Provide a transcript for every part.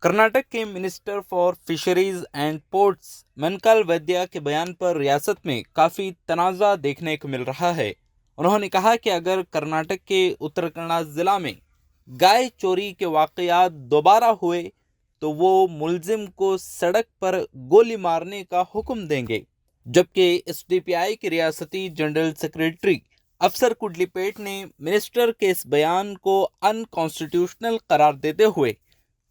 कर्नाटक के minister for fisheries and ports Mankal Vaidya के बयान पर रियासत में काफ़ी तनाज़ा देखने को मिल रहा है। उन्होंने कहा कि अगर कर्नाटक के उत्तर कन्नड़ ज़िला में गाय चोरी के वाक़यात दोबारा हुए तो वो मुलजिम को सड़क पर गोली मारने का हुक्म देंगे। जबकि एसडीपीआई के रियासती जनरल सेक्रेटरी अफसर कुडलीपेट ने मिनिस्टर के इस बयान को अनकॉन्स्टिट्यूशनल करार देते हुए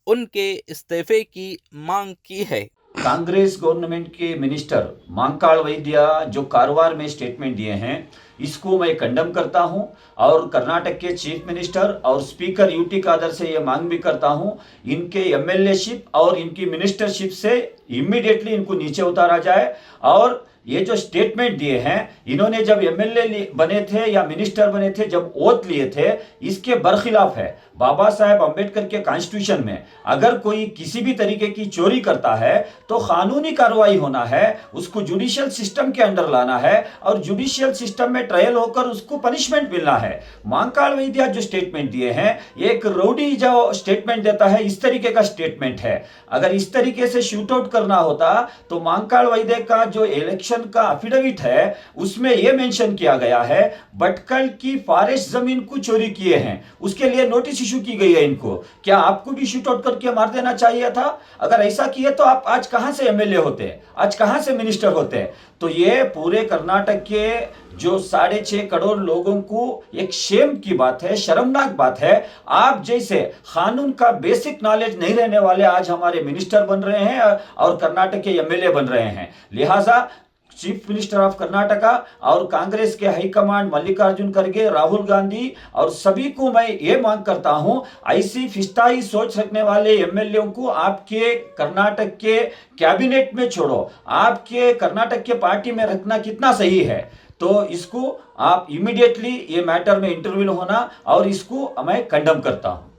उनके इस्तीफे की मांग की है। कांग्रेस गवर्नमेंट के मिनिस्टर मांकाल वैद्या जो कारवार में स्टेटमेंट दिए हैं, इसको मैं कंडम करता हूं और कर्नाटक के चीफ मिनिस्टर और स्पीकर यूटी कादर से यह मांग भी करता हूं, इनके एमएलए-शिप और इनकी मिनिस्टरशिप से इमीडिएटली इनको नीचे उतारा जाए। और ये जो स्टेटमेंट दिए हैं, इन्होंने जब एमएलए बने थे या मिनिस्टर बने थे, जब ओथ लिए थे, इसके बरखिलाफ है। बाबा साहेब अंबेडकर के कॉन्स्टिट्यूशन में अगर कोई किसी भी तरीके की चोरी करता है तो कानूनी कार्रवाई होना है, उसको जुडिशियल सिस्टम के अंडर लाना है और जुडिशियल सिस्टम में ट्रायल होकर उसको पनिशमेंट मिलना है। मांकाल वैद्या जो स्टेटमेंट दिए हैं, एक रौडी जो स्टेटमेंट देता है, इस तरीके का स्टेटमेंट है। अगर इस तरीके से शूट आउट करना होता तो मांकाल वैद्या का जो इलेक्शन का एफिडेविट है उसमें यह मेंशन किया गया है भटकल की फॉरेस्ट जमीन को चोरी किए हैं, उसके लिए नोटिस इशू की गई है इनको। क्या आपको भी शूट आउट करके मार देना चाहिए था? अगर ऐसा किए तो आप आज कहां से एमएलए होते, आज कहां से मिनिस्टर होते? तो ये पूरे कर्नाटक के जो 6.5 करोड़ लोगों को एक शेम की बात है, शर्मनाक बात है। आप जैसे कानून का बेसिक नॉलेज नहीं रहने वाले आज हमारे मिनिस्टर बन रहे हैं और कर्नाटक के एमएलए बन रहे हैं। लिहाजा चीफ मिनिस्टर ऑफ कर्नाटका और कांग्रेस के हाईकमांड मल्लिकार्जुन खड़गे, राहुल गांधी और सभी को मैं ये मांग करता हूं, ऐसी फिस्ताई सोच रखने वाले एमएलए को आपके कर्नाटक के कैबिनेट में छोड़ो, आपके कर्नाटक के पार्टी में रखना कितना सही है? तो इसको आप इमीडिएटली ये मैटर में इंटरव्यू होना और इसको मैं कंडम करता हूं।